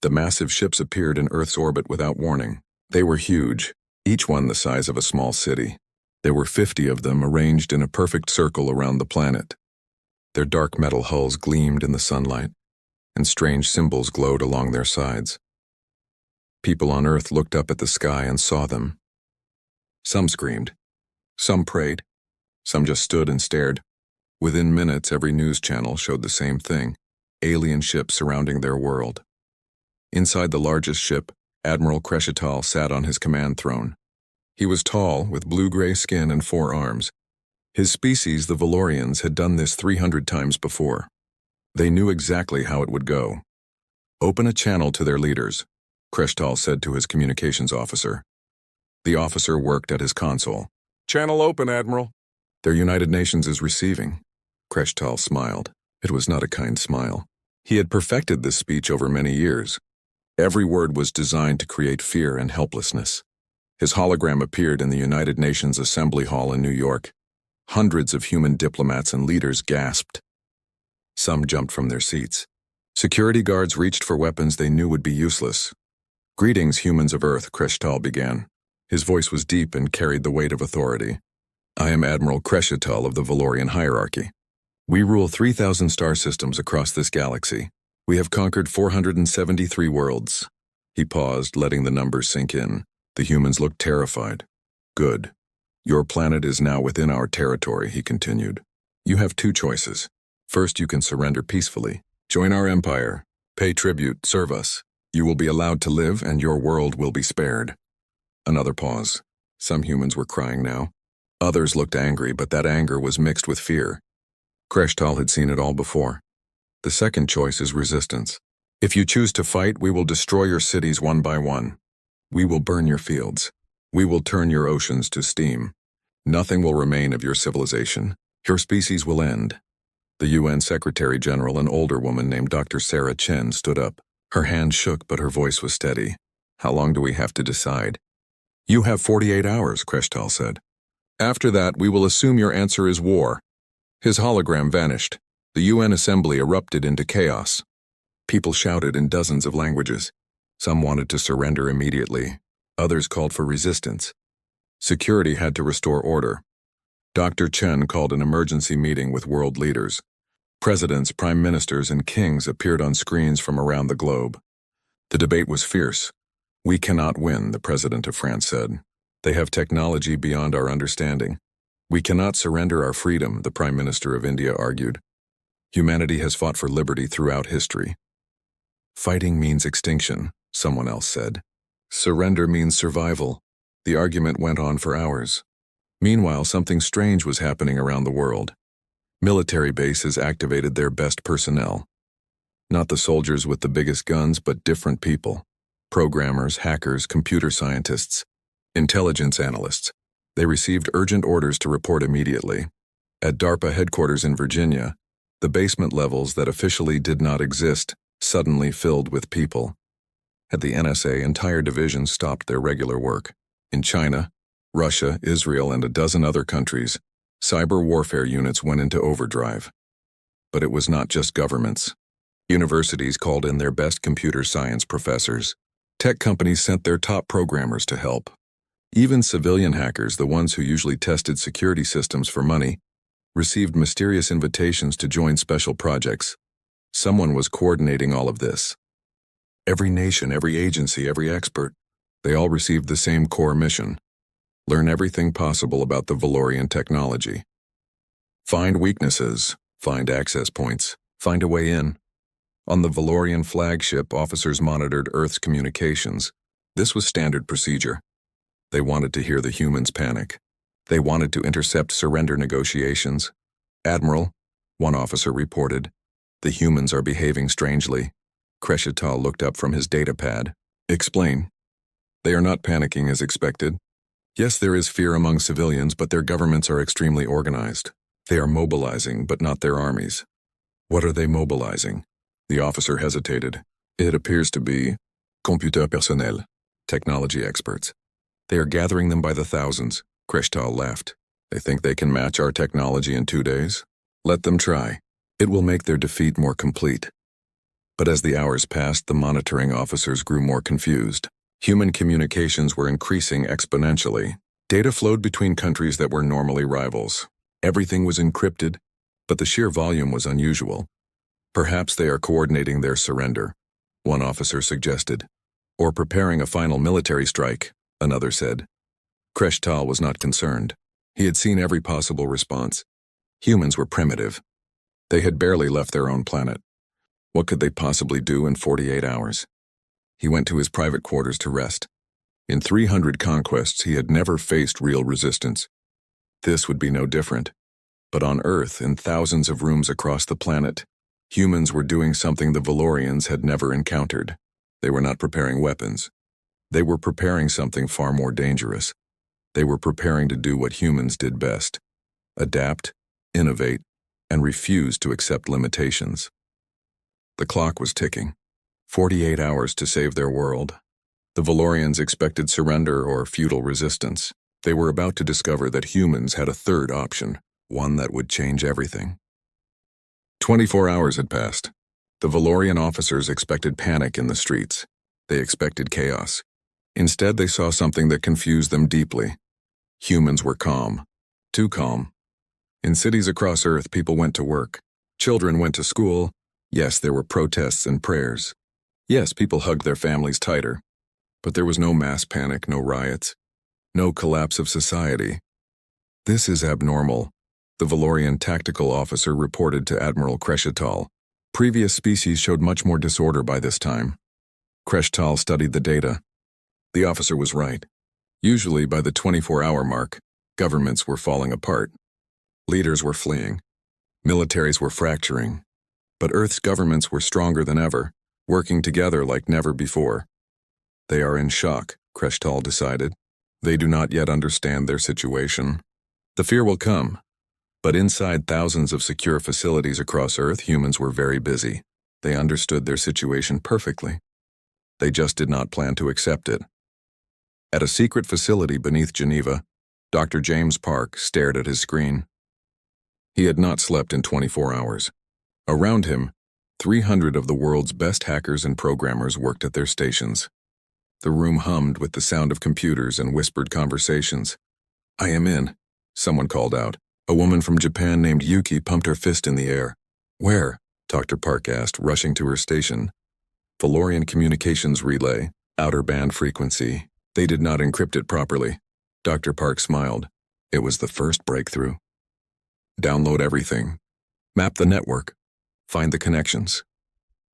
The massive ships appeared in Earth's orbit without warning. They were huge, each one the size of a small city. There were 50 of them arranged in a perfect circle around the planet. Their dark metal hulls gleamed in the sunlight, and strange symbols glowed along their sides. People on Earth looked up at the sky and saw them. Some screamed. Some prayed. Some just stood and stared. Within minutes, every news channel showed the same thing: alien ships surrounding their world. Inside the largest ship, Admiral Crescital sat on his command throne. He was tall, with blue-gray skin and 4 arms. His species, the Valorians, had done this 300 times before. They knew exactly how it would go. "Open a channel to their leaders," Crescital said to his communications officer. The officer worked at his console. "Channel open, Admiral." "Their United Nations is receiving." Crescital smiled. It was not a kind smile. He had perfected this speech over many years. Every word was designed to create fear and helplessness. His hologram appeared in the United Nations Assembly Hall in New York. Hundreds of human diplomats and leaders gasped. Some jumped from their seats. Security guards reached for weapons they knew would be useless. "Greetings, humans of Earth," Crescital began. His voice was deep and carried the weight of authority. "I am Admiral Crescital of the Valorian hierarchy. We rule 3,000 star systems across this galaxy. We have conquered 473 worlds." He paused, letting the numbers sink in. The humans looked terrified. "Good. Your planet is now within our territory," he continued. "You have 2 choices. First, you can surrender peacefully. Join our empire. Pay tribute, serve us. You will be allowed to live, and your world will be spared." Another pause. Some humans were crying now. Others looked angry, but that anger was mixed with fear. Crescital had seen it all before. "The second choice is resistance. If you choose to fight, we will destroy your cities one by one. We will burn your fields. We will turn your oceans to steam. Nothing will remain of your civilization. Your species will end." The UN Secretary General, an older woman named Dr. Sarah Chen, stood up. Her hand shook, but her voice was steady. "How long do we have to decide?" "You have 48 hours, Crescital said. "After that, we will assume your answer is war." His hologram vanished. The UN assembly erupted into chaos. People shouted in dozens of languages. Some wanted to surrender immediately. Others called for resistance. Security had to restore order. Dr. Chen called an emergency meeting with world leaders. Presidents, prime ministers, and kings appeared on screens from around the globe. The debate was fierce. "We cannot win," the president of France said. "They have technology beyond our understanding." "We cannot surrender our freedom," the prime minister of India argued. "Humanity has fought for liberty throughout history." "Fighting means extinction," someone else said. "Surrender means survival." The argument went on for hours. Meanwhile, something strange was happening around the world. Military bases activated their best personnel. Not the soldiers with the biggest guns, but different people. Programmers, hackers, computer scientists, intelligence analysts. They received urgent orders to report immediately. At DARPA headquarters in Virginia, the basement levels that officially did not exist suddenly filled with people. At the NSA, entire divisions stopped their regular work. In China, Russia, Israel, and a dozen other countries, cyber warfare units went into overdrive. But it was not just governments. Universities called in their best computer science professors. Tech companies sent their top programmers to help. Even civilian hackers, the ones who usually tested security systems for money, received mysterious invitations to join special projects. Someone was coordinating all of this. Every nation, every agency, every expert, they all received the same core mission: learn everything possible about the Valorian technology. Find weaknesses, find access points, find a way in. On the Valorian flagship, officers monitored Earth's communications. This was standard procedure. They wanted to hear the humans panic. They wanted to intercept surrender negotiations. "Admiral," one officer reported, "the humans are behaving strangely." Crescital looked up from his data pad. "Explain." "They are not panicking as expected. Yes, there is fear among civilians, but their governments are extremely organized. They are mobilizing, but not their armies." "What are they mobilizing?" The officer hesitated. "It appears to be computer personnel, technology experts. They are gathering them by the thousands." Crescital laughed. "They think they can match our technology in 2 days? Let them try. It will make their defeat more complete." But as the hours passed, the monitoring officers grew more confused. Human communications were increasing exponentially. Data flowed between countries that were normally rivals. Everything was encrypted, but the sheer volume was unusual. Perhaps they are coordinating their surrender, one officer suggested. Or preparing a final military strike, another said. Kreshtal was not concerned. He had seen every possible response. Humans were primitive. They had barely left their own planet. What could they possibly do in 48 hours? He went to his private quarters to rest. In 300 conquests, he had never faced real resistance. This would be no different. But on Earth, in thousands of rooms across the planet, humans were doing something the Valorians had never encountered. They were not preparing weapons. They were preparing something far more dangerous. They were preparing to do what humans did best: adapt, innovate, and refuse to accept limitations. The clock was ticking. 48 hours to save their world. The Valorians expected surrender or futile resistance. They were about to discover that humans had a third option, one that would change everything. 24 hours had passed. The Valorian officers expected panic in the streets. They expected chaos. Instead, they saw something that confused them deeply. Humans were calm. Too calm. In cities across Earth, people went to work. Children went to school. Yes, there were protests and prayers. Yes, people hugged their families tighter. But there was no mass panic, no riots, no collapse of society. This is abnormal, the Valorian tactical officer reported to Admiral Kreshtal. Previous species showed much more disorder by this time. Kreshtal studied the data. The officer was right. Usually, by the 24-hour mark, governments were falling apart. Leaders were fleeing. Militaries were fracturing. But Earth's governments were stronger than ever, working together like never before. They are in shock, Kreshtal decided. They do not yet understand their situation. The fear will come. But inside thousands of secure facilities across Earth, humans were very busy. They understood their situation perfectly. They just did not plan to accept it. At a secret facility beneath Geneva, Dr. James Park stared at his screen. He had not slept in 24 hours. Around him, 300 of the world's best hackers and programmers worked at their stations. The room hummed with the sound of computers and whispered conversations. "I am in," someone called out. A woman from Japan named Yuki pumped her fist in the air. "Where?" Dr. Park asked, rushing to her station. Valorian communications relay, outer band frequency. They did not encrypt it properly. Dr. Park smiled. It was the first breakthrough. Download everything. Map the network. Find the connections.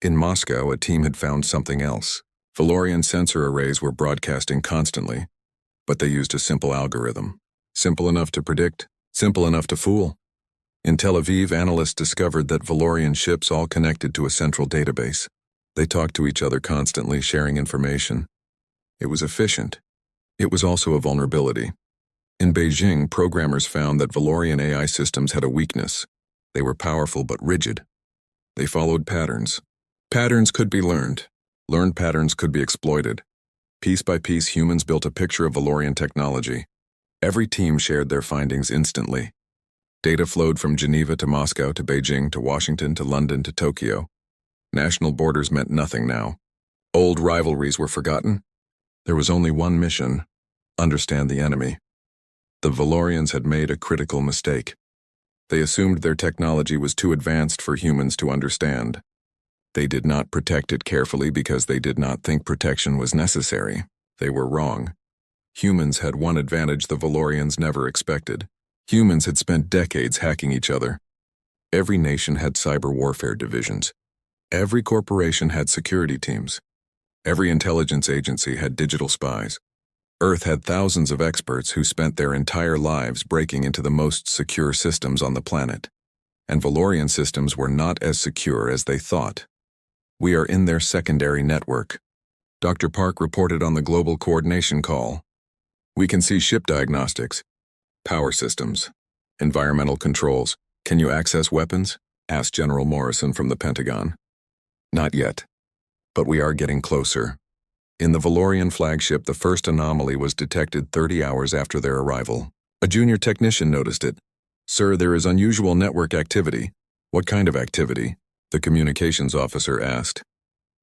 In Moscow, a team had found something else. Valorian sensor arrays were broadcasting constantly, but they used a simple algorithm. Simple enough to predict, simple enough to fool. In Tel Aviv, analysts discovered that Valorian ships all connected to a central database. They talked to each other constantly, sharing information. It was efficient. It was also a vulnerability. In Beijing, programmers found that Valorian AI systems had a weakness. They were powerful but rigid. They followed patterns. Patterns could be learned. Learned patterns could be exploited. Piece by piece, humans built a picture of Valorian technology. Every team shared their findings instantly. Data flowed from Geneva to Moscow to Beijing to Washington to London to Tokyo. National borders meant nothing now. Old rivalries were forgotten. There was only one mission: understand the enemy. The Valorians had made a critical mistake. They assumed their technology was too advanced for humans to understand. They did not protect it carefully because they did not think protection was necessary. They were wrong. Humans had one advantage the Valorians never expected. Humans had spent decades hacking each other. Every nation had cyber warfare divisions. Every corporation had security teams. Every intelligence agency had digital spies. Earth had thousands of experts who spent their entire lives breaking into the most secure systems on the planet. And Valorian systems were not as secure as they thought. We are in their secondary network. Dr. Park reported on the global coordination call. We can see ship diagnostics, power systems, environmental controls. Can you access weapons? Asked General Morrison from the Pentagon. Not yet. But we are getting closer. In the Valorian flagship, the first anomaly was detected 30 hours after their arrival. A junior technician noticed it. Sir, there is unusual network activity. What kind of activity? The communications officer asked.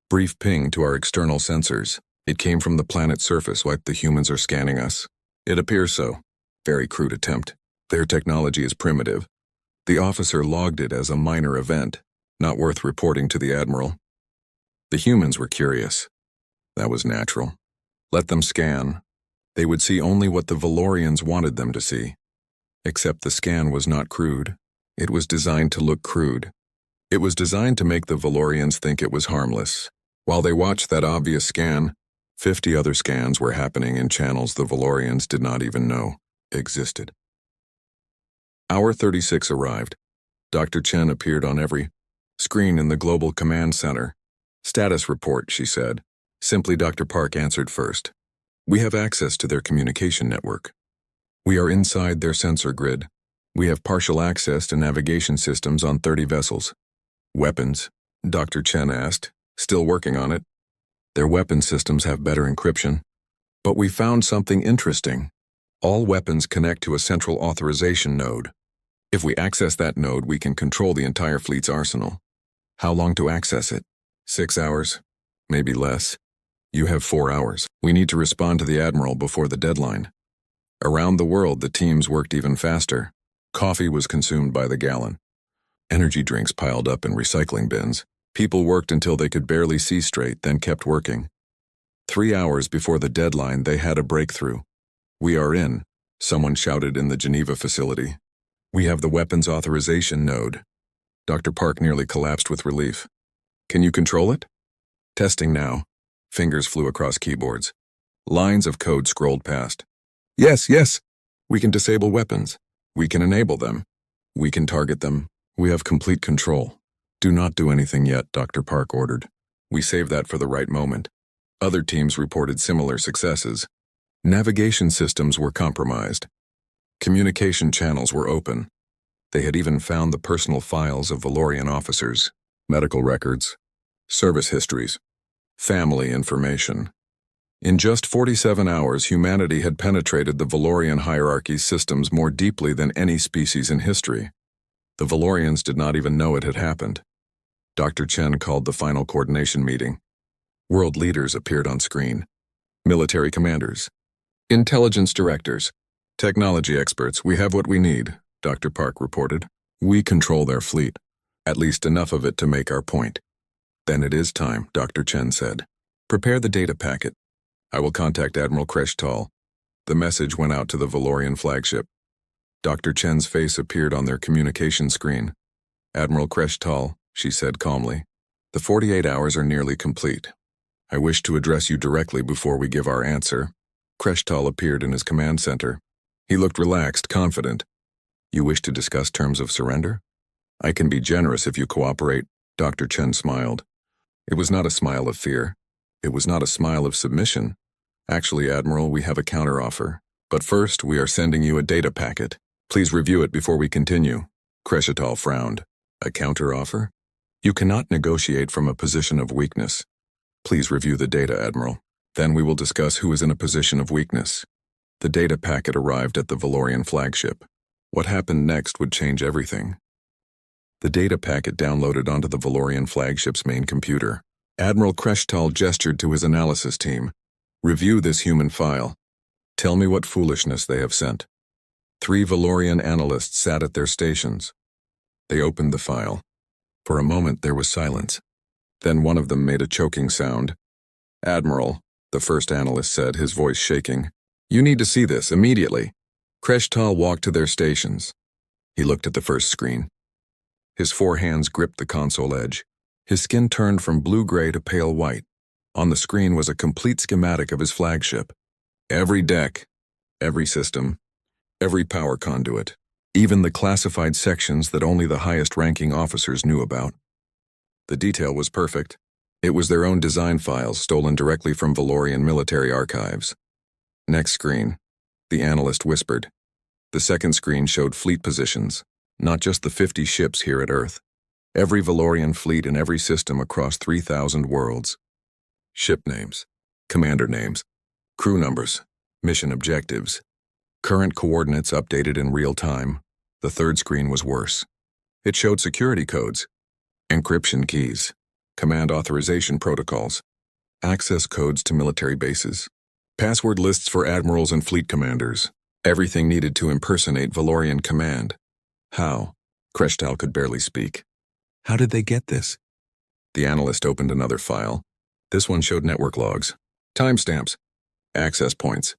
Brief ping to our external sensors. It came from the planet's surface like the humans are scanning us. It appears so. Very crude attempt. Their technology is primitive. The officer logged it as a minor event, not worth reporting to the Admiral. The humans were curious. That was natural. Let them scan. They would see only what the Valorians wanted them to see. Except the scan was not crude. It was designed to look crude. It was designed to make the Valorians think it was harmless. While they watched that obvious scan, 50 other scans were happening in channels the Valorians did not even know existed. Hour 36 arrived. Dr. Chen appeared on every screen in the Global Command Center. Status report, she said. Simply Dr. Park answered first. We have access to their communication network. We are inside their sensor grid. We have partial access to navigation systems on 30 vessels. Weapons? Dr. Chen asked. Still working on it. Their weapon systems have better encryption. But we found something interesting. All weapons connect to a central authorization node. If we access that node, we can control the entire fleet's arsenal. How long to access it? 6 hours? Maybe less. You have 4 hours. We need to respond to the Admiral before the deadline. Around the world, the teams worked even faster. Coffee was consumed by the gallon. Energy drinks piled up in recycling bins. People worked until they could barely see straight, then kept working. 3 hours before the deadline, they had a breakthrough. We are in, someone shouted in the Geneva facility. We have the weapons authorization node. Dr. Park nearly collapsed with relief. Can you control it? Testing now. Fingers flew across keyboards. Lines of code scrolled past. Yes, yes. We can disable weapons. We can enable them. We can target them. We have complete control. Do not do anything yet, Dr. Park ordered. We saved that for the right moment. Other teams reported similar successes. Navigation systems were compromised. Communication channels were open. They had even found the personal files of Valorian officers, medical records, service histories, family information. In just 47 hours, humanity had penetrated the Valorian hierarchy's systems more deeply than any species in history. The Valorians did not even know it had happened. Dr. Chen called the final coordination meeting. World leaders appeared on screen. Military commanders, intelligence directors, technology experts. We have what we need, Dr. Park reported. We control their fleet, at least enough of it to make our point. Then it is time, Dr. Chen said. Prepare the data packet. I will contact Admiral Kreshtal. The message went out to the Valorian flagship. Dr. Chen's face appeared on their communication screen. Admiral Kreshtal, she said calmly, the 48 hours are nearly complete. I wish to address you directly before we give our answer. Kreshtal appeared in his command center. He looked relaxed, confident. You wish to discuss terms of surrender? I can be generous if you cooperate, Dr. Chen smiled. It was not a smile of fear. It was not a smile of submission. Actually, Admiral, we have a counteroffer. But first, we are sending you a data packet. Please review it before we continue. Kreshtal frowned. A counteroffer? You cannot negotiate from a position of weakness. Please review the data, Admiral. Then we will discuss who is in a position of weakness. The data packet arrived at the Valorian flagship. What happened next would change everything. The data packet downloaded onto the Valorian flagship's main computer. Admiral Kreshtal gestured to his analysis team. Review this human file. Tell me what foolishness they have sent. 3 Valorian analysts sat at their stations. They opened the file. For a moment there was silence. Then one of them made a choking sound. Admiral, the first analyst said, his voice shaking. You need to see this immediately. Kreshtal walked to their stations. He looked at the first screen. His 4 hands gripped the console edge. His skin turned from blue-gray to pale white. On the screen was a complete schematic of his flagship. Every deck, every system, every power conduit, even the classified sections that only the highest-ranking officers knew about. The detail was perfect. It was their own design files stolen directly from Valorian military archives. Next screen, the analyst whispered. The second screen showed fleet positions, not just the 50 ships here at Earth. Every Valorian fleet in every system across 3,000 worlds. Ship names, commander names, crew numbers, mission objectives. Current coordinates updated in real time. The third screen was worse. It showed security codes, encryption keys, command authorization protocols, access codes to military bases, password lists for admirals and fleet commanders, everything needed to impersonate Valorian command. How? Kreshtal could barely speak. How did they get this? The analyst opened another file. This one showed network logs, timestamps, access points.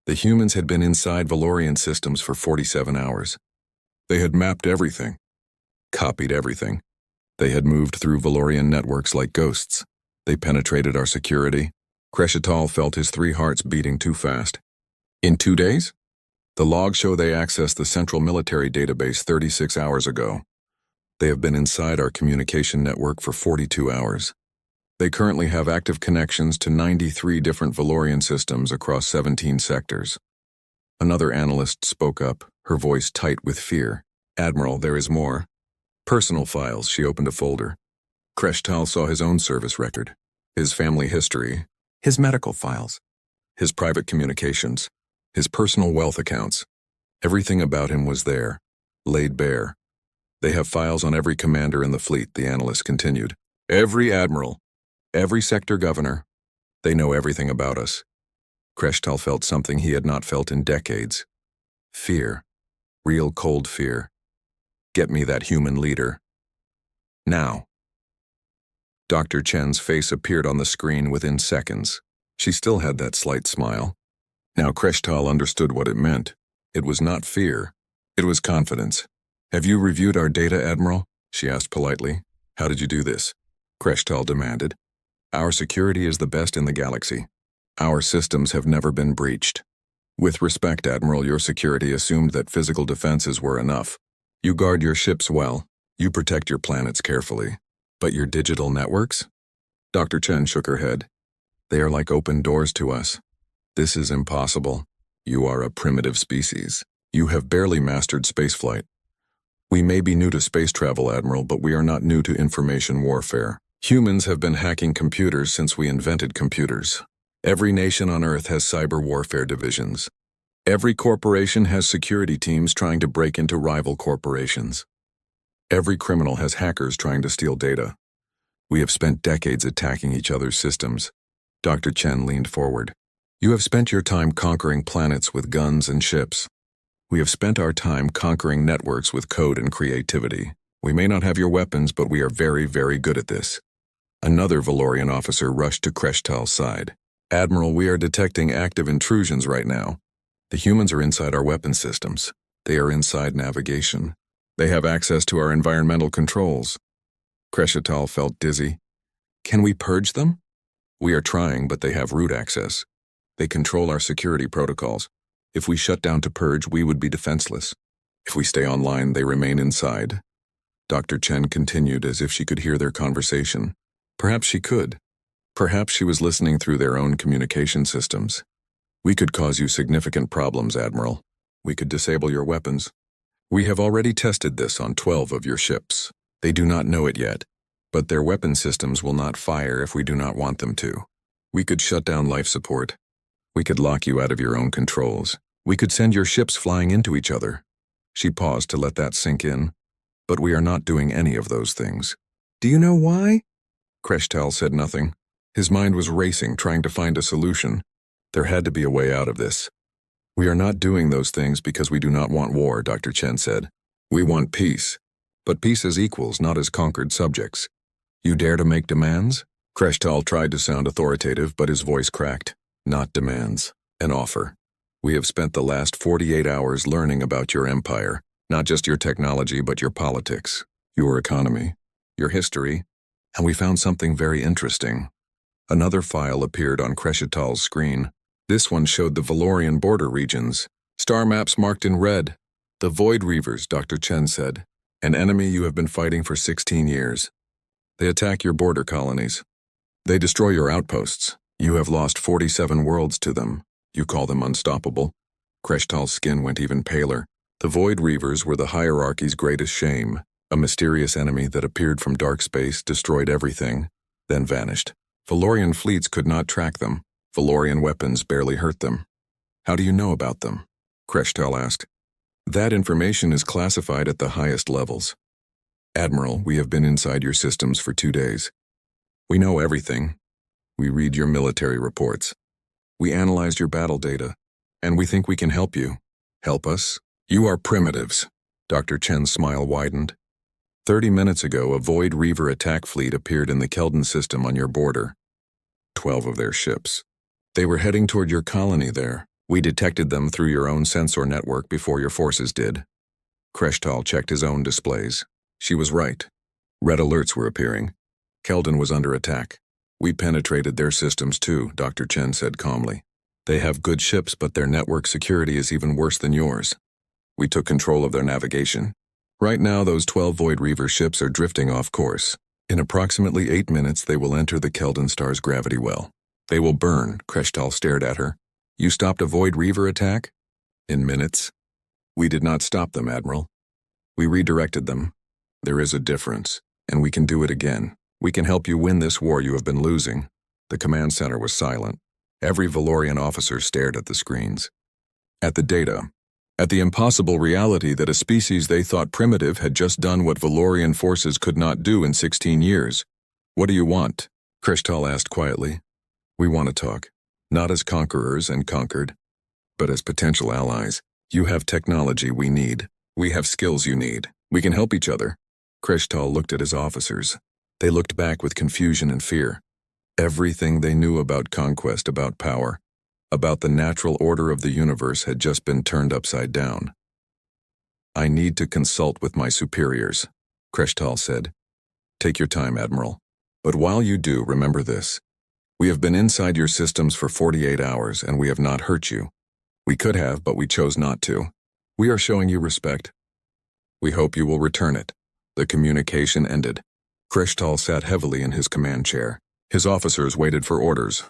The humans had been inside Valorian systems for 47 hours. They had mapped everything, copied everything. They had moved through Valorian networks like ghosts. They penetrated our security. Kreshtal felt his 3 hearts beating too fast. In 2 days? The logs show they accessed the central military database 36 hours ago. They have been inside our communication network for 42 hours. They currently have active connections to 93 different Valorian systems across 17 sectors. Another analyst spoke up, her voice tight with fear. Admiral, there is more. Personal files, she opened a folder. Kreshtal saw his own service record, his family history, his medical files, his private communications, his personal wealth accounts. Everything about him was there, laid bare. They have files on every commander in the fleet, the analyst continued. Every admiral, every sector governor. They know everything about us. Kreshtal felt something he had not felt in decades. Fear. Real cold fear. Get me that human leader. Now. Dr. Chen's face appeared on the screen within seconds. She still had that slight smile. Now Kreshtal understood what it meant. It was not fear. It was confidence. Have you reviewed our data, Admiral? She asked politely. How did you do this? Kreshtal demanded. Our security is the best in the galaxy. Our systems have never been breached. With respect, Admiral, your security assumed that physical defenses were enough. You guard your ships well. You protect your planets carefully. But your digital networks? Dr. Chen shook her head. They are like open doors to us. This is impossible. You are a primitive species. You have barely mastered spaceflight. We may be new to space travel, Admiral, but we are not new to information warfare. Humans have been hacking computers since we invented computers. Every nation on Earth has cyber warfare divisions. Every corporation has security teams trying to break into rival corporations. Every criminal has hackers trying to steal data. We have spent decades attacking each other's systems. Dr. Chen leaned forward. You have spent your time conquering planets with guns and ships. We have spent our time conquering networks with code and creativity. We may not have your weapons, but we are very, very good at this. Another Valorian officer rushed to Kreshtal's side. Admiral, we are detecting active intrusions right now. The humans are inside our weapon systems. They are inside navigation. They have access to our environmental controls. Kreshtal felt dizzy. Can we purge them? We are trying, but they have root access. They control our security protocols. If we shut down to purge, we would be defenseless. If we stay online, they remain inside. Dr. Chen continued as if she could hear their conversation. Perhaps she could. Perhaps she was listening through their own communication systems. We could cause you significant problems, Admiral. We could disable your weapons. We have already tested this on 12 of your ships. They do not know it yet, but their weapon systems will not fire if we do not want them to. We could shut down life support. We could lock you out of your own controls. We could send your ships flying into each other. She paused to let that sink in. But we are not doing any of those things. Do you know why? Kreshtal said nothing. His mind was racing, trying to find a solution. There had to be a way out of this. We are not doing those things because we do not want war, Dr. Chen said. We want peace. But peace as equals, not as conquered subjects. You dare to make demands? Kreshtal tried to sound authoritative, but his voice cracked. Not demands. An offer. We have spent the last 48 hours learning about your empire, not just your technology, but your politics, your economy, your history, and we found something very interesting. Another file appeared on Kreshtal's screen. This one showed the Valorian border regions, star maps marked in red. The Void Reavers, Dr. Chen said, an enemy you have been fighting for 16 years. They attack your border colonies. They destroy your outposts. You have lost 47 worlds to them. You call them unstoppable. Kreshtal's skin went even paler. The Void Reavers were the hierarchy's greatest shame, a mysterious enemy that appeared from dark space, destroyed everything, then vanished. Valorian fleets could not track them. Valorian weapons barely hurt them. How do you know about them? Kreshtal asked. That information is classified at the highest levels. Admiral, we have been inside your systems for 2 days. We know everything. We read your military reports. We analyzed your battle data, and we think we can help you. Help us? You are primitives. Dr. Chen's smile widened. 30 minutes ago, a Void Reaver attack fleet appeared in the Keldon system on your border. 12 of their ships. They were heading toward your colony there. We detected them through your own sensor network before your forces did. Kreshtal checked his own displays. She was right. Red alerts were appearing. Keldon was under attack. We penetrated their systems too, Dr. Chen said calmly. They have good ships, but their network security is even worse than yours. We took control of their navigation. Right now, those 12 Void Reaver ships are drifting off course. In approximately 8 minutes, they will enter the Keldon star's gravity well. They will burn, Kreshtal stared at her. You stopped a Void Reaver attack? In minutes. We did not stop them, Admiral. We redirected them. There is a difference, and we can do it again. We can help you win this war you have been losing. The command center was silent. Every Valorian officer stared at the screens. At the data. At the impossible reality that a species they thought primitive had just done what Valorian forces could not do in 16 years. What do you want? Kreshtal asked quietly. We want to talk. Not as conquerors and conquered, but as potential allies. You have technology we need. We have skills you need. We can help each other. Kreshtal looked at his officers. They looked back with confusion and fear. Everything they knew about conquest, about power, about the natural order of the universe had just been turned upside down. I need to consult with my superiors, Kreshtal said. Take your time, Admiral. But while you do, remember this. We have been inside your systems for 48 hours, and we have not hurt you. We could have, but we chose not to. We are showing you respect. We hope you will return it. The communication ended. Kreshtal sat heavily in his command chair. His officers waited for orders.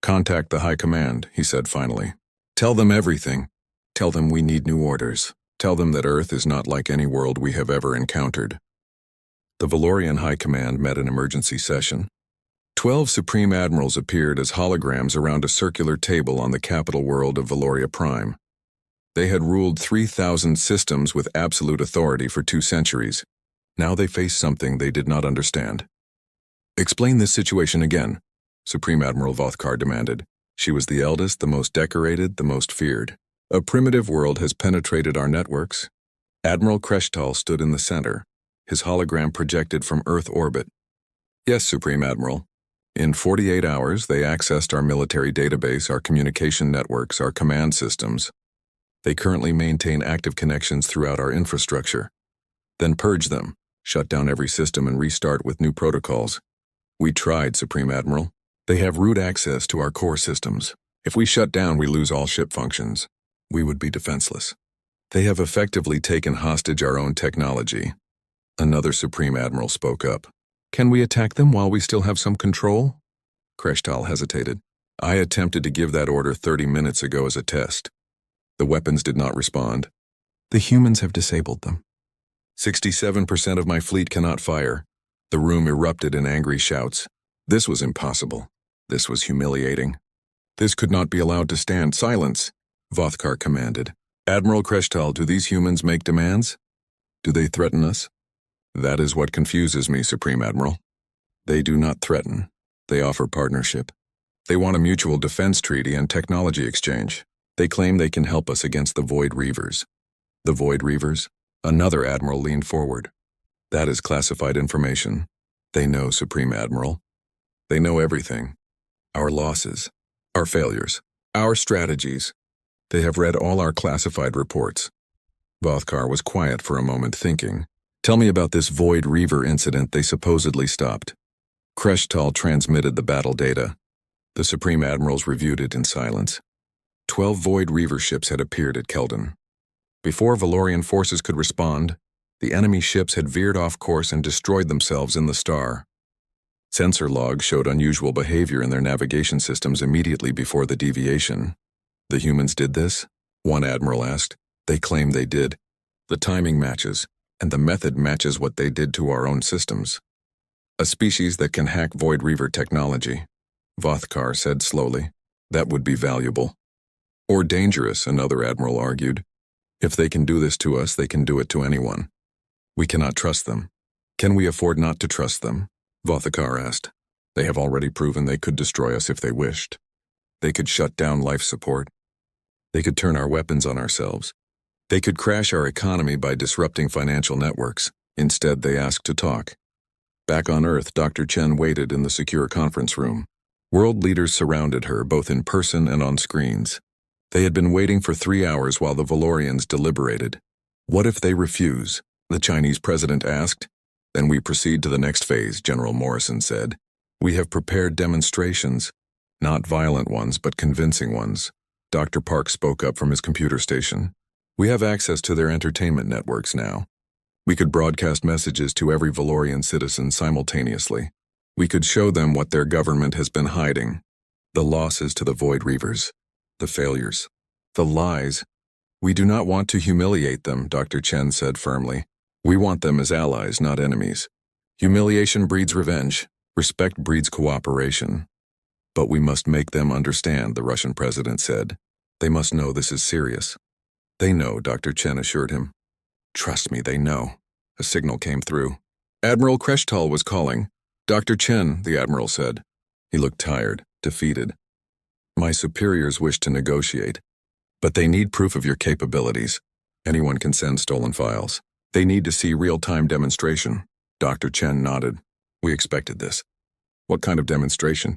Contact the High Command, he said finally. Tell them everything. Tell them we need new orders. Tell them that Earth is not like any world we have ever encountered. The Valorian High Command met an emergency session. 12 Supreme Admirals appeared as holograms around a circular table on the capital world of Valoria Prime. They had ruled 3,000 systems with absolute authority for 2 centuries. Now they faced something they did not understand. Explain this situation again, Supreme Admiral Vothkar demanded. She was the eldest, the most decorated, the most feared. A primitive world has penetrated our networks. Admiral Kreshtal stood in the center, his hologram projected from Earth orbit. Yes, Supreme Admiral. In 48 hours, they accessed our military database, our communication networks, our command systems. They currently maintain active connections throughout our infrastructure. Then purge them, shut down every system and restart with new protocols. We tried, Supreme Admiral. They have root access to our core systems. If we shut down, we lose all ship functions. We would be defenseless. They have effectively taken hostage our own technology. Another Supreme Admiral spoke up. Can we attack them while we still have some control? Kreshtal hesitated. I attempted to give that order 30 minutes ago as a test. The weapons did not respond. The humans have disabled them. 67% of my fleet cannot fire. The room erupted in angry shouts. This was impossible. This was humiliating. This could not be allowed to stand. Silence, Vothkar commanded. Admiral Kreshtal, do these humans make demands? Do they threaten us? That is what confuses me, Supreme Admiral. They do not threaten. They offer partnership. They want a mutual defense treaty and technology exchange. They claim they can help us against the Void Reavers. The Void Reavers? Another Admiral leaned forward. That is classified information. They know, Supreme Admiral. They know everything. Our losses, our failures, our strategies. They have read all our classified reports. Vothkar was quiet for a moment, thinking. Tell me about this Void Reaver incident they supposedly stopped. Kreshtal transmitted the battle data. The Supreme Admirals reviewed it in silence. 12 Void Reaver ships had appeared at Keldon. Before Valorian forces could respond, the enemy ships had veered off course and destroyed themselves in the star. Sensor logs showed unusual behavior in their navigation systems immediately before the deviation. The humans did this? One admiral asked. They claim they did. The timing matches, and the method matches what they did to our own systems. A species that can hack Void Reaver technology, Vothkar said slowly. That would be valuable. Or dangerous, another admiral argued. If they can do this to us, they can do it to anyone. We cannot trust them. Can we afford not to trust them? Vothkar asked. They have already proven they could destroy us if they wished. They could shut down life support. They could turn our weapons on ourselves. They could crash our economy by disrupting financial networks. Instead, they asked to talk. Back on Earth, Dr. Chen waited in the secure conference room. World leaders surrounded her, both in person and on screens. They had been waiting for 3 hours while the Valorians deliberated. What if they refuse? The Chinese president asked. Then we proceed to the next phase, General Morrison said. We have prepared demonstrations. Not violent ones, but convincing ones. Dr. Park spoke up from his computer station. We have access to their entertainment networks now. We could broadcast messages to every Valorian citizen simultaneously. We could show them what their government has been hiding. The losses to the Void Reavers. The failures. The lies. We do not want to humiliate them, Dr. Chen said firmly. We want them as allies, not enemies. Humiliation breeds revenge. Respect breeds cooperation. But we must make them understand, the Russian president said. They must know this is serious. They know, Dr. Chen assured him. Trust me, they know. A signal came through. Admiral Kreshtal was calling. Dr. Chen, the admiral said. He looked tired, defeated. My superiors wish to negotiate, but they need proof of your capabilities. Anyone can send stolen files. They need to see real-time demonstration. Dr. Chen nodded. We expected this. What kind of demonstration?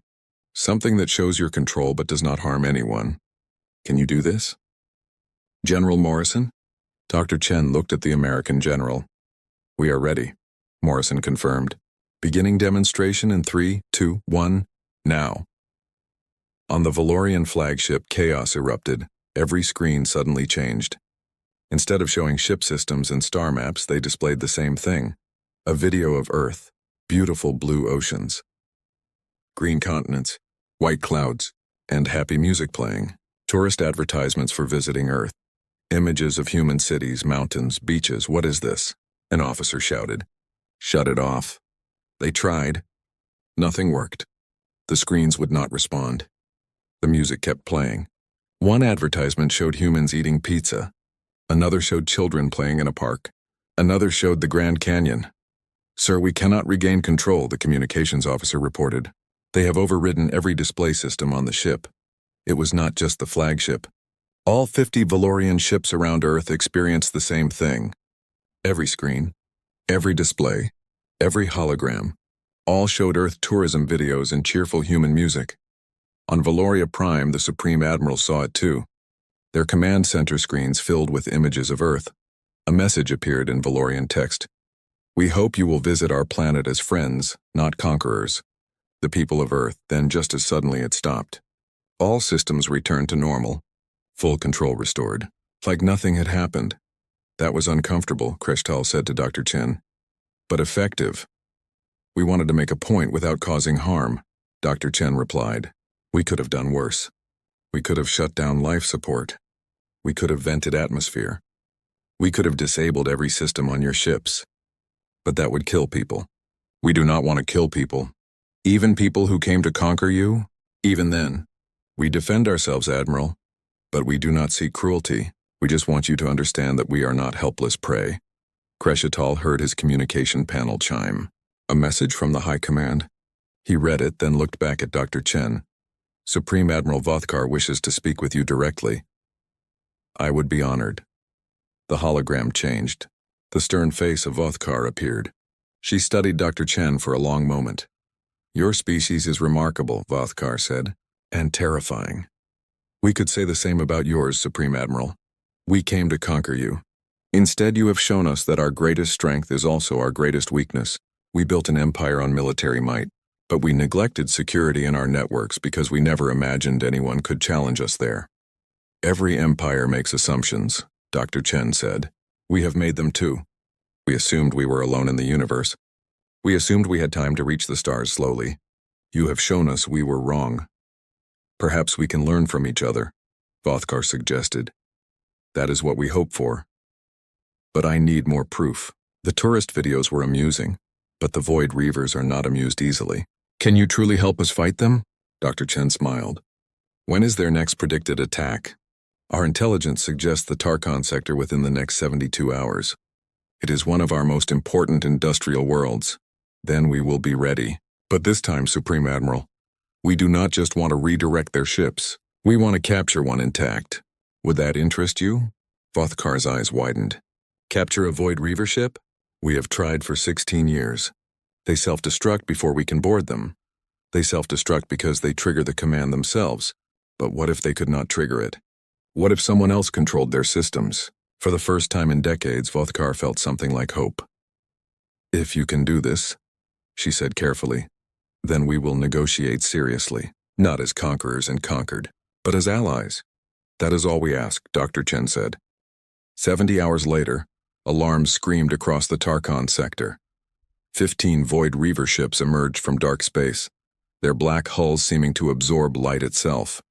Something that shows your control but does not harm anyone. Can you do this? General Morrison? Dr. Chen looked at the American general. We are ready, Morrison confirmed. Beginning demonstration in 3, 2, 1, now. On the Valorian flagship, chaos erupted. Every screen suddenly changed. Instead of showing ship systems and star maps, they displayed the same thing. A video of Earth, beautiful blue oceans, green continents, white clouds, and happy music playing. Tourist advertisements for visiting Earth. Images of human cities, mountains, beaches. What is this? An officer shouted. Shut it off. They tried. Nothing worked. The screens would not respond. The music kept playing. One advertisement showed humans eating pizza. Another showed children playing in a park. Another showed the Grand Canyon. Sir, we cannot regain control, the communications officer reported. They have overridden every display system on the ship. It was not just the flagship. All 50 Valorian ships around Earth experienced the same thing. Every screen, every display, every hologram, all showed Earth tourism videos and cheerful human music. On Valoria Prime, the Supreme Admiral saw it too. Their command center screens filled with images of Earth. A message appeared in Valorian text. We hope you will visit our planet as friends, not conquerors. The people of Earth, then just as suddenly it stopped. All systems returned to normal. Full control restored. Like nothing had happened. That was uncomfortable, Kreshtal said to Dr. Chen. But effective. We wanted to make a point without causing harm, Dr. Chen replied. We could have done worse. We could have shut down life support. We could have vented atmosphere. We could have disabled every system on your ships. But that would kill people. We do not want to kill people. Even people who came to conquer you? Even then. We defend ourselves, Admiral. But we do not seek cruelty. We just want you to understand that we are not helpless prey. Kreshtal heard his communication panel chime. A message from the High Command. He read it, then looked back at Dr. Chen. Supreme Admiral Vothkar wishes to speak with you directly. I would be honored. The hologram changed. The stern face of Vothkar appeared. She studied Dr. Chen for a long moment. Your species is remarkable, Vothkar said, and terrifying. We could say the same about yours, Supreme Admiral. We came to conquer you. Instead, you have shown us that our greatest strength is also our greatest weakness. We built an empire on military might, but we neglected security in our networks because we never imagined anyone could challenge us there. Every empire makes assumptions, Dr. Chen said. We have made them too. We assumed we were alone in the universe. We assumed we had time to reach the stars slowly. You have shown us we were wrong. Perhaps we can learn from each other, Vothkar suggested. That is what we hope for. But I need more proof. The tourist videos were amusing, but the Void Reavers are not amused easily. Can you truly help us fight them? Dr. Chen smiled. When is their next predicted attack? Our intelligence suggests the Tarkon sector within the next 72 hours. It is one of our most important industrial worlds. Then we will be ready. But this time, Supreme Admiral, we do not just want to redirect their ships. We want to capture one intact. Would that interest you? Vothkar's eyes widened. Capture a Void Reaver ship? We have tried for 16 years. They self-destruct before we can board them. They self-destruct because they trigger the command themselves. But what if they could not trigger it? What if someone else controlled their systems? For the first time in decades, Vothkar felt something like hope. If you can do this, she said carefully, then we will negotiate seriously, not as conquerors and conquered, but as allies. That is all we ask, Dr. Chen said. 70 hours later, alarms screamed across the Tarkon sector. 15 Void Reaver ships emerged from dark space, their black hulls seeming to absorb light itself.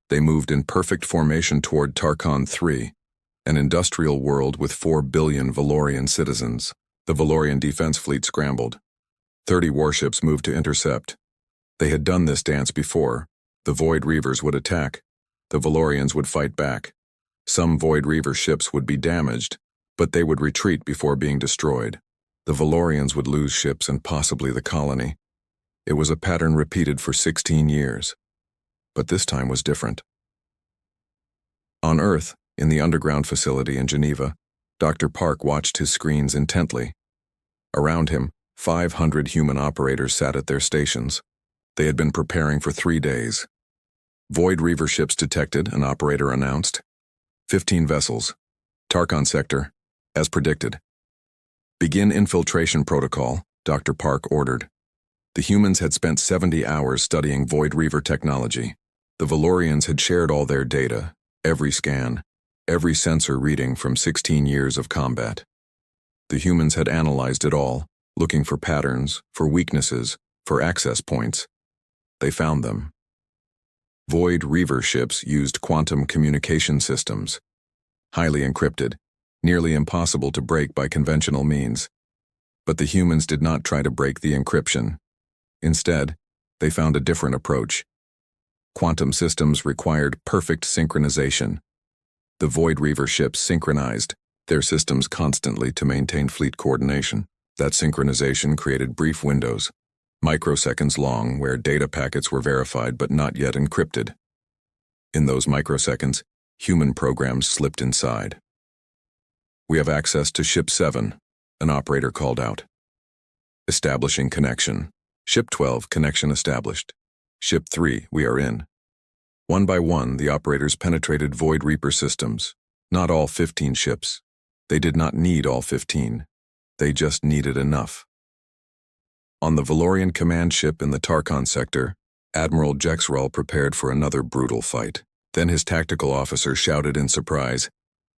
They moved in perfect formation toward Tarkon 3, an industrial world with 4 billion Valorian citizens. The Valorian defense fleet scrambled. 30 warships moved to intercept. They had done this dance before. The Void Reavers would attack. The Valorians would fight back. Some Void Reaver ships would be damaged, but they would retreat before being destroyed. The Valorians would lose ships and possibly the colony. It was a pattern repeated for 16 years. But this time was different. On Earth, in the underground facility in Geneva, Dr. Park watched his screens intently. Around him, 500 human operators sat at their stations. They had been preparing for 3 days. Void Reaver ships detected, an operator announced. 15 vessels. Tarkon sector, as predicted. Begin infiltration protocol, Dr. Park ordered. The humans had spent 70 hours studying Void Reaver technology. The Valorians had shared all their data, every scan, every sensor reading from 16 years of combat. The humans had analyzed it all, looking for patterns, for weaknesses, for access points. They found them. Void Reaver ships used quantum communication systems, highly encrypted, nearly impossible to break by conventional means. But the humans did not try to break the encryption. Instead, they found a different approach. Quantum systems required perfect synchronization. The Void Reaver ships synchronized their systems constantly to maintain fleet coordination. That synchronization created brief windows, microseconds long, where data packets were verified but not yet encrypted. In those microseconds, human programs slipped inside. We have access to Ship 7, an operator called out. Establishing connection. Ship 12, connection established. Ship 3, we are in. One by one, the operators penetrated Void Reaper systems. Not all 15 ships. They did not need all 15. They just needed enough. On the Valorian command ship in the Tarkon sector, Admiral Jexrol prepared for another brutal fight. Then his tactical officer shouted in surprise,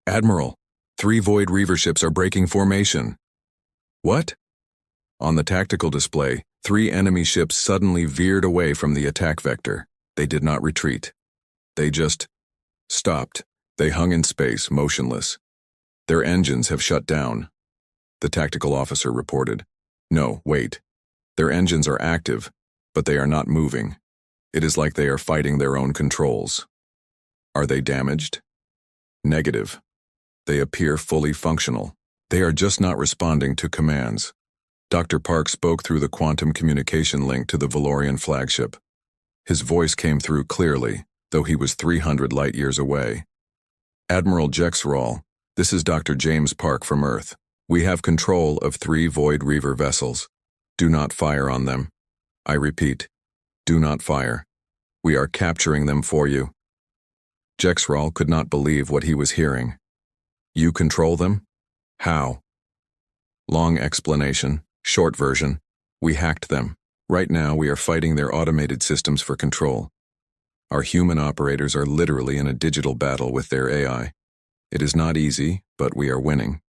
"Admiral, 3 Void Reaver ships are breaking formation." What? On the tactical display, 3 enemy ships suddenly veered away from the attack vector. They did not retreat. They just stopped. They hung in space, motionless. Their engines have shut down. The tactical officer reported. No, wait. Their engines are active, but they are not moving. It is like they are fighting their own controls. Are they damaged? Negative. They appear fully functional. They are just not responding to commands. Dr. Park spoke through the quantum communication link to the Valorian flagship. His voice came through clearly, though he was 300 light-years away. Admiral Jexrol, this is Dr. James Park from Earth. We have control of 3 Void Reaver vessels. Do not fire on them. I repeat, do not fire. We are capturing them for you. Jexrol could not believe what he was hearing. You control them? How? Long explanation, short version. We hacked them. Right now we are fighting their automated systems for control. Our human operators are literally in a digital battle with their AI. It is not easy, but we are winning.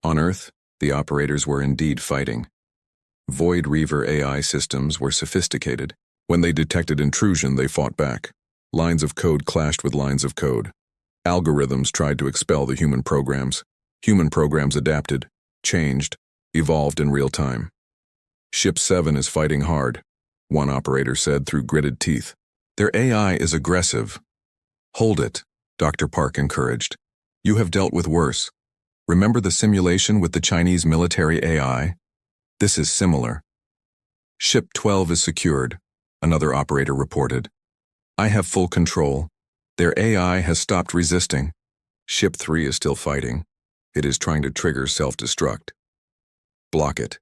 On Earth, the operators were indeed fighting. Void Reaver AI systems were sophisticated. When they detected intrusion, they fought back. Lines of code clashed with lines of code. Algorithms tried to expel the human programs. Human programs adapted, changed, evolved in real time. Ship 7 is fighting hard, one operator said through gritted teeth. Their AI is aggressive. Hold it, Dr. Park encouraged. You have dealt with worse. Remember the simulation with the Chinese military AI? This is similar. Ship 12 is secured, another operator reported. I have full control. Their AI has stopped resisting. Ship 3 is still fighting. It is trying to trigger self-destruct. Block it.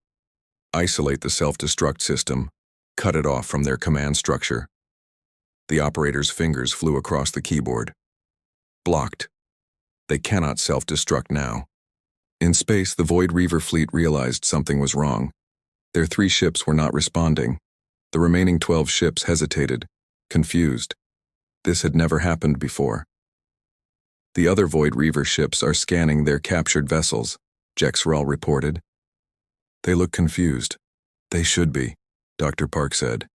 Isolate the self-destruct system. Cut it off from their command structure. The operator's fingers flew across the keyboard. Blocked. They cannot self-destruct now. In space, the Void Reaver fleet realized something was wrong. Their 3 ships were not responding. The remaining 12 ships hesitated, confused. This had never happened before. The other Void Reaver ships are scanning their captured vessels, Jexrel reported. They look confused. They should be, Dr. Park said.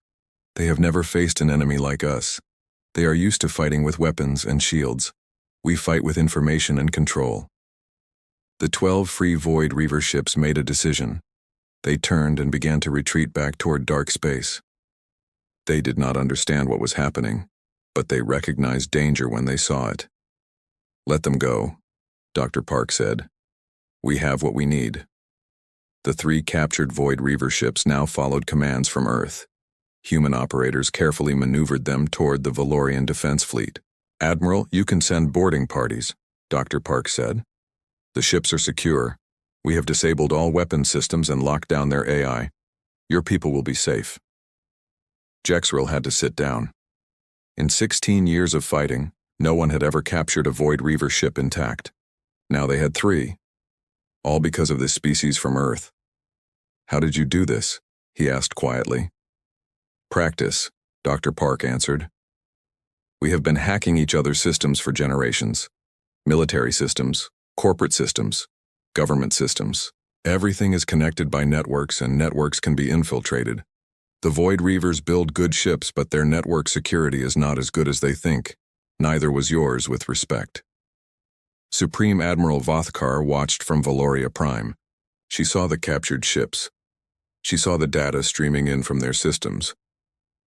They have never faced an enemy like us. They are used to fighting with weapons and shields. We fight with information and control. The 12 free Void Reaver ships made a decision. They turned and began to retreat back toward dark space. They did not understand what was happening, but they recognized danger when they saw it. Let them go, Dr. Park said. We have what we need. The 3 captured Void Reaver ships now followed commands from Earth. Human operators carefully maneuvered them toward the Valorian defense fleet. Admiral, you can send boarding parties, Dr. Park said. The ships are secure. We have disabled all weapon systems and locked down their AI. Your people will be safe. Jexrel had to sit down. In 16 years of fighting, no one had ever captured a Void Reaver ship intact. Now they had 3. All because of this species from Earth. How did you do this? He asked quietly. Practice, Dr. Park answered. We have been hacking each other's systems for generations. Military systems, corporate systems, government systems. Everything is connected by networks, and networks can be infiltrated. The Void Reavers build good ships, but their network security is not as good as they think. Neither was yours, with respect. Supreme Admiral Vothkar watched from Valoria Prime. She saw the captured ships. She saw the data streaming in from their systems.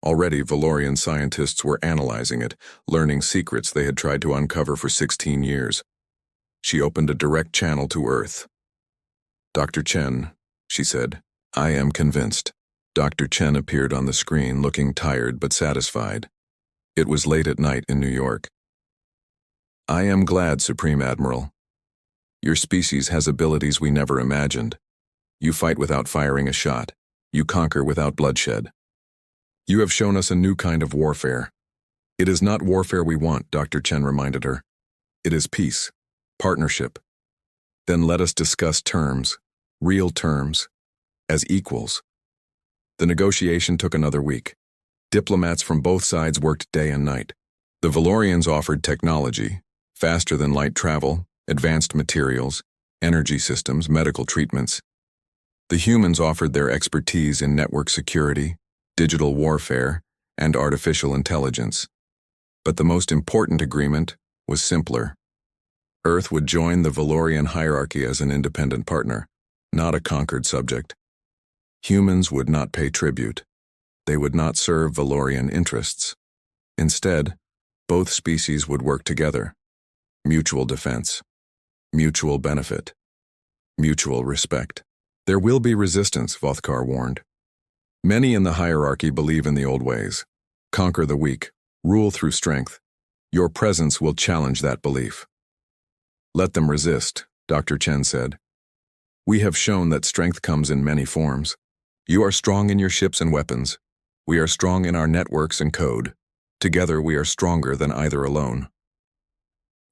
Already, Valorian scientists were analyzing it, learning secrets they had tried to uncover for 16 years. She opened a direct channel to Earth. Dr. Chen, she said, I am convinced. Dr. Chen appeared on the screen looking tired but satisfied. It was late at night in New York. I am glad, Supreme Admiral. Your species has abilities we never imagined. You fight without firing a shot. You conquer without bloodshed. You have shown us a new kind of warfare. It is not warfare we want, Dr. Chen reminded her. It is peace, partnership. Then let us discuss terms, real terms, as equals. The negotiation took another week. Diplomats from both sides worked day and night. The Valorians offered technology, faster than light travel, advanced materials, energy systems, medical treatments. The humans offered their expertise in network security, digital warfare, and artificial intelligence. But the most important agreement was simpler. Earth would join the Valorian hierarchy as an independent partner, not a conquered subject. Humans would not pay tribute. They would not serve Valorian interests. Instead, both species would work together. Mutual defense, mutual benefit, mutual respect. There will be resistance, Vothkar warned. Many in the hierarchy believe in the old ways. Conquer the weak, rule through strength. Your presence will challenge that belief. Let them resist, Dr. Chen said. We have shown that strength comes in many forms. You are strong in your ships and weapons. We are strong in our networks and code. Together we are stronger than either alone.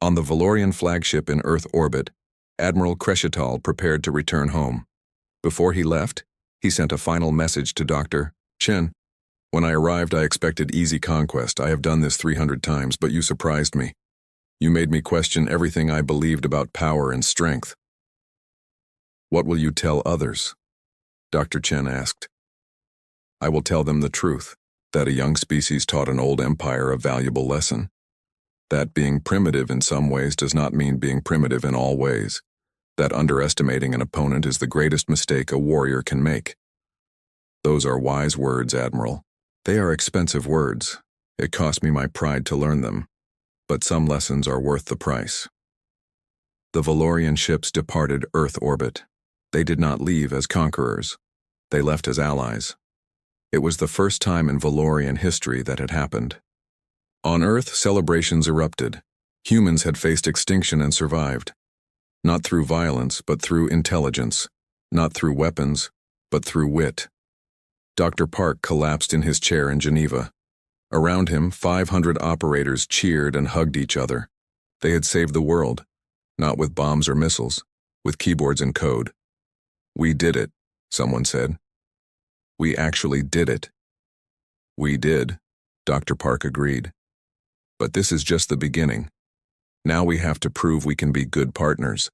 On the Valorian flagship in Earth orbit, Admiral Kreshetal prepared to return home. Before he left, he sent a final message to Dr. Chen. When I arrived, I expected easy conquest. I have done this 300 times, but you surprised me. You made me question everything I believed about power and strength. What will you tell others? Dr. Chen asked. I will tell them the truth, that a young species taught an old empire a valuable lesson. That being primitive in some ways does not mean being primitive in all ways. That underestimating an opponent is the greatest mistake a warrior can make. Those are wise words, Admiral. They are expensive words. It cost me my pride to learn them. But some lessons are worth the price. The Valorian ships departed Earth orbit. They did not leave as conquerors. They left as allies. It was the first time in Valorian history that had happened. On Earth, celebrations erupted. Humans had faced extinction and survived. Not through violence, but through intelligence. Not through weapons, but through wit. Dr. Park collapsed in his chair in Geneva. Around him, 500 operators cheered and hugged each other. They had saved the world, not with bombs or missiles, with keyboards and code. "We did it," someone said. "We actually did it." "We did," Dr. Park agreed. "But this is just the beginning. Now we have to prove we can be good partners.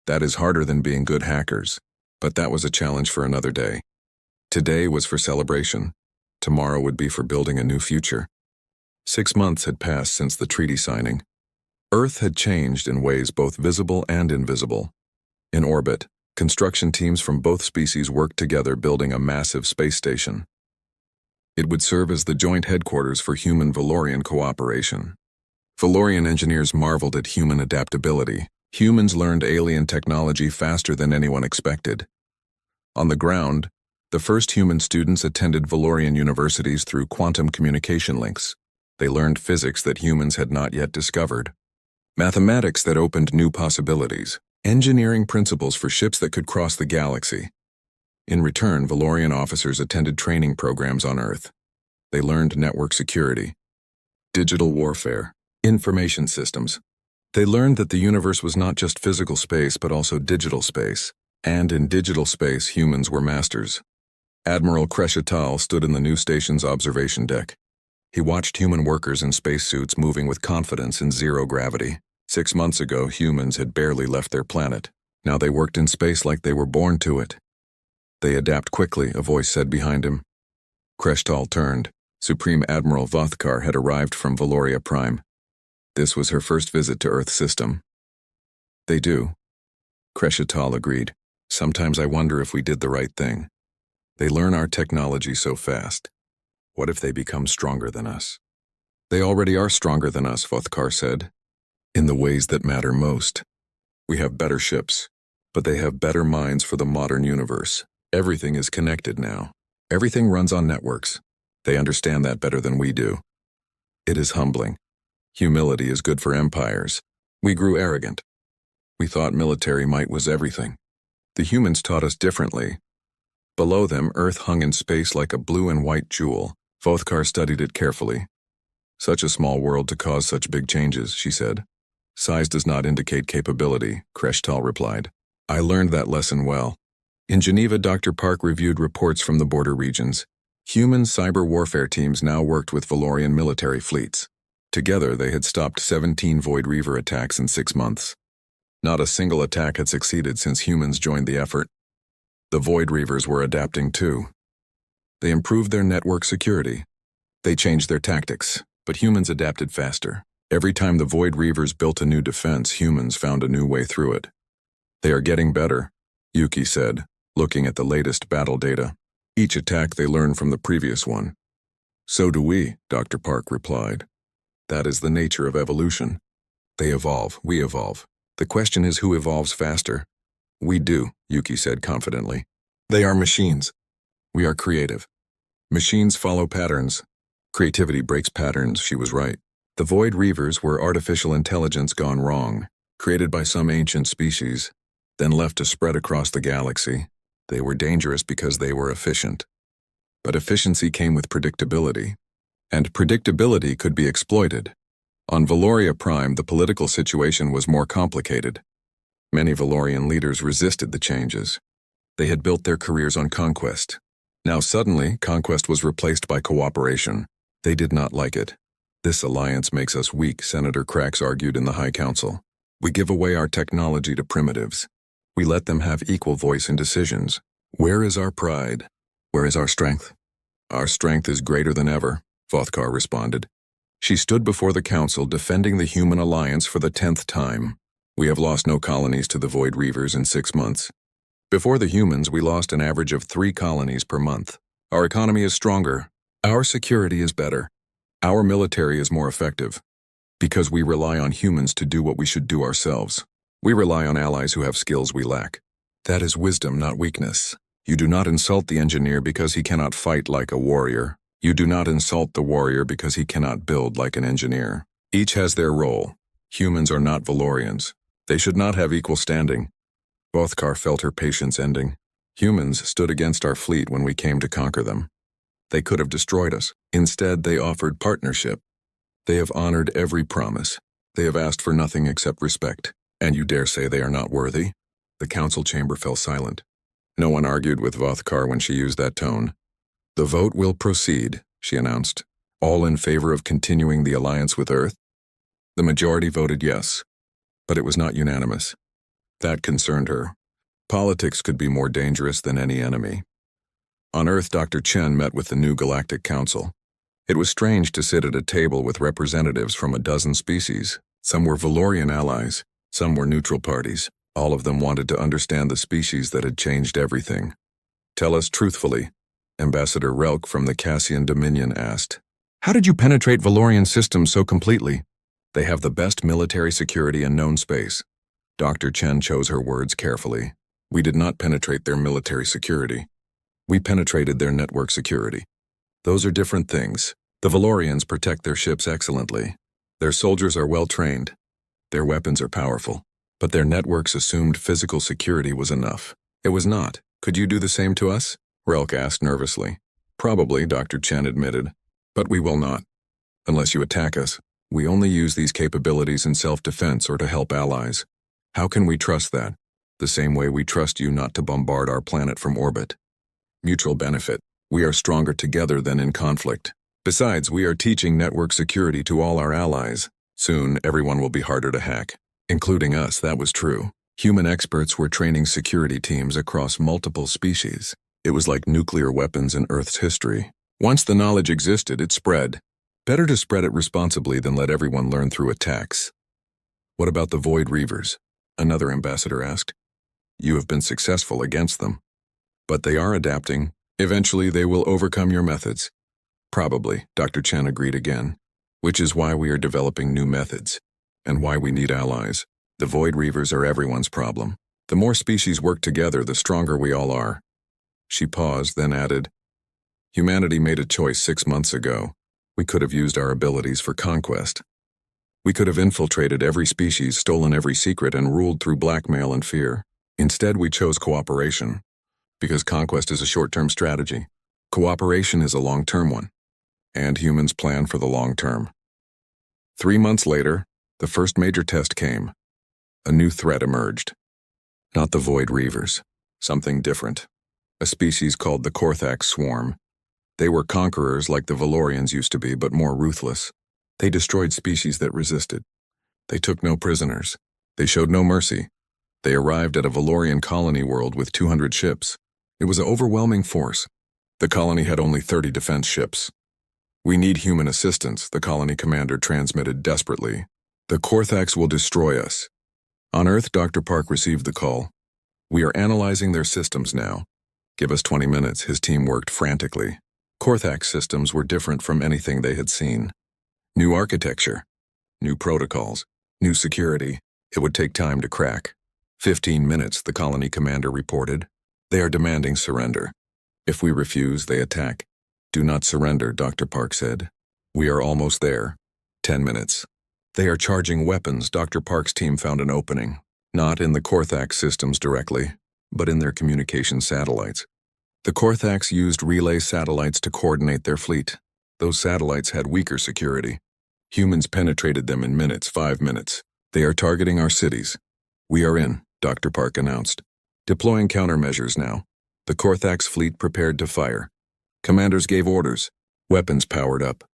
That is harder than being good hackers, but that was a challenge for another day. Today was for celebration. Tomorrow would be for building a new future." 6 months had passed since the treaty signing. Earth had changed in ways both visible and invisible. In orbit, construction teams from both species worked together building a massive space station. It would serve as the joint headquarters for human-Valorian cooperation. Valorian engineers marveled at human adaptability. Humans learned alien technology faster than anyone expected. On the ground, the first human students attended Valorian universities through quantum communication links. They learned physics that humans had not yet discovered, mathematics that opened new possibilities, engineering principles for ships that could cross the galaxy. In return, Valorian officers attended training programs on Earth. They learned network security, digital warfare, information systems. They learned that the universe was not just physical space but also digital space, and in digital space humans were masters. Admiral Krul stood in the new station's observation deck. He watched human workers in spacesuits moving with confidence in zero gravity. 6 months ago, humans had barely left their planet. Now they worked in space like they were born to it. "They adapt quickly," a voice said behind him. Krul turned. Supreme Admiral Vothkar had arrived from Valoria Prime. This was her first visit to Earth system. "They do," Krul agreed. "Sometimes I wonder if we did the right thing. They learn our technology so fast. What if they become stronger than us?" "They already are stronger than us," Vothkar said. "In the ways that matter most. We have better ships, but they have better minds for the modern universe. Everything is connected now. Everything runs on networks. They understand that better than we do. It is humbling. Humility is good for empires. We grew arrogant. We thought military might was everything. The humans taught us differently. Below them, Earth hung in space like a blue and white jewel. Vothkar studied it carefully. "Such a small world to cause such big changes," she said. "Size does not indicate capability," Krul replied. "I learned that lesson well." In Geneva, Dr. Park reviewed reports from the border regions. Human cyber warfare teams now worked with Valorian military fleets. Together, they had stopped 17 Void Reaver attacks in 6 months. Not a single attack had succeeded since humans joined the effort. The Void Reavers were adapting too. They improved their network security. They changed their tactics, but humans adapted faster. Every time the Void Reavers built a new defense, humans found a new way through it. "They are getting better," Yuki said, looking at the latest battle data. "Each attack they learn from the previous one." "So do we," Dr. Park replied. "That is the nature of evolution. They evolve, we evolve. The question is who evolves faster." "We do," Yuki said confidently. "They are machines. We are creative. Machines follow patterns. Creativity breaks patterns," she was right. The Void Reavers were artificial intelligence gone wrong, created by some ancient species, then left to spread across the galaxy. They were dangerous because they were efficient. But efficiency came with predictability, and predictability could be exploited. On Valoria Prime, the political situation was more complicated. Many Valorian leaders resisted the changes. They had built their careers on conquest. Now suddenly, conquest was replaced by cooperation. They did not like it. "This alliance makes us weak," Senator Krax argued in the High Council. "We give away our technology to primitives. We let them have equal voice in decisions. Where is our pride? Where is our strength?" "Our strength is greater than ever," Vothkar responded. She stood before the council defending the human alliance for the 10th time. "We have lost no colonies to the Void Reavers in 6 months. Before the humans, we lost an average of 3 colonies per month. Our economy is stronger. Our security is better. Our military is more effective. Because we rely on humans to do what we should do ourselves. We rely on allies who have skills we lack. That is wisdom, not weakness." You do not insult the engineer because he cannot fight like a warrior. You do not insult the warrior because he cannot build like an engineer. Each has their role. Humans are not Valorians. They should not have equal standing. Bothkar felt her patience ending. Humans stood against our fleet when we came to conquer them. They could have destroyed us. Instead, they offered partnership. They have honored every promise. They have asked for nothing except respect. And you dare say they are not worthy? The council chamber fell silent. No one argued with Bothkar when she used that tone. The vote will proceed, she announced. All in favor of continuing the alliance with Earth? The majority voted yes, but it was not unanimous. That concerned her. Politics could be more dangerous than any enemy. On Earth, Dr. Chen met with the new Galactic Council. It was strange to sit at a table with representatives from a dozen species. Some were Valorian allies, some were neutral parties. All of them wanted to understand the species that had changed everything. Tell us truthfully, Ambassador Relk from the Cassian Dominion asked. How did you penetrate Valorian systems so completely? They have the best military security in known space. Dr. Chen chose her words carefully. We did not penetrate their military security. We penetrated their network security. Those are different things. The Valorians protect their ships excellently. Their soldiers are well trained. Their weapons are powerful. But their networks assumed physical security was enough. It was not. Could you do the same to us? Relk asked nervously. Probably, Dr. Chen admitted. But we will not. Unless you attack us. We only use these capabilities in self-defense or to help allies. How can we trust that? The same way we trust you not to bombard our planet from orbit. Mutual benefit. We are stronger together than in conflict. Besides, we are teaching network security to all our allies. Soon, everyone will be harder to hack. Including us, that was true. Human experts were training security teams across multiple species. It was like nuclear weapons in Earth's history. Once the knowledge existed, it spread. Better to spread it responsibly than let everyone learn through attacks. What about the Void Reavers? Another ambassador asked. You have been successful against them. But they are adapting. Eventually, they will overcome your methods. Probably, Dr. Chen agreed again. Which is why we are developing new methods. And why we need allies. The Void Reavers are everyone's problem. The more species work together, the stronger we all are. She paused, then added, Humanity made a choice 6 months ago. We could have used our abilities for conquest. We could have infiltrated every species, stolen every secret, and ruled through blackmail and fear. Instead, we chose cooperation. Because conquest is a short-term strategy. Cooperation is a long-term one. And humans plan for the long term. 3 months later, the first major test came. A new threat emerged. Not the Void Reavers. Something different. A species called the Korthax Swarm. They were conquerors like the Valorians used to be, but more ruthless. They destroyed species that resisted. They took no prisoners. They showed no mercy. They arrived at a Valorian colony world with 200 ships. It was an overwhelming force. The colony had only 30 defense ships. We need human assistance, the colony commander transmitted desperately. The Korthax will destroy us. On Earth, Dr. Park received the call. We are analyzing their systems now. Give us 20 minutes, his team worked frantically. Korthax systems were different from anything they had seen. New architecture, new protocols, new security. It would take time to crack. 15 minutes, the colony commander reported. They are demanding surrender. If we refuse, they attack. Do not surrender, Dr. Park said. We are almost there. 10 minutes. They are charging weapons. Dr. Park's team found an opening. Not in the Korthax systems directly, but in their communication satellites. The Korthax used relay satellites to coordinate their fleet. Those satellites had weaker security. Humans penetrated them in minutes, 5 minutes. They are targeting our cities. We are in, Dr. Park announced. Deploying countermeasures now. The Korthax fleet prepared to fire. Commanders gave orders. Weapons powered up.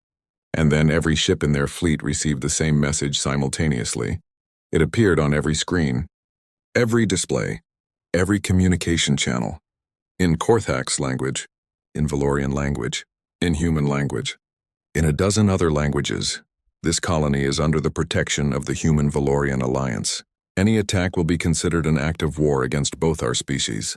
And then every ship in their fleet received the same message simultaneously. It appeared on every screen, every display, every communication channel. In Korthax language, in Valorian language, in human language, in a dozen other languages. This colony is under the protection of the Human-Valorian Alliance. Any attack will be considered an act of war against both our species.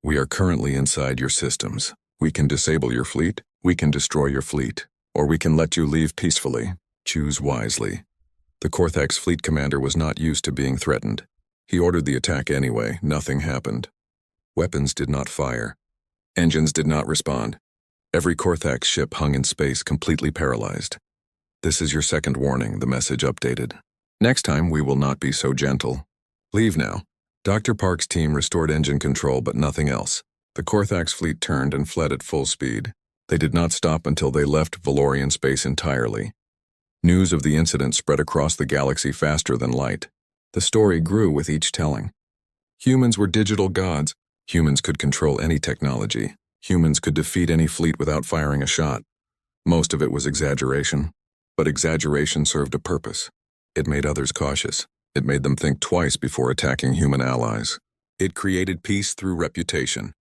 We are currently inside your systems. We can disable your fleet, we can destroy your fleet. Or we can let you leave peacefully. Choose wisely. The Korthax fleet commander was not used to being threatened. He ordered the attack anyway. Nothing happened. Weapons did not fire. Engines did not respond. Every Korthax ship hung in space, completely paralyzed. This is your second warning, the message updated. Next time, we will not be so gentle. Leave now. Dr. Park's team restored engine control, but nothing else. The Korthax fleet turned and fled at full speed. They did not stop until they left Valorian space entirely. News of the incident spread across the galaxy faster than light. The story grew with each telling. Humans were digital gods. Humans could control any technology. Humans could defeat any fleet without firing a shot. Most of it was exaggeration. But exaggeration served a purpose. It made others cautious. It made them think twice before attacking human allies. It created peace through reputation.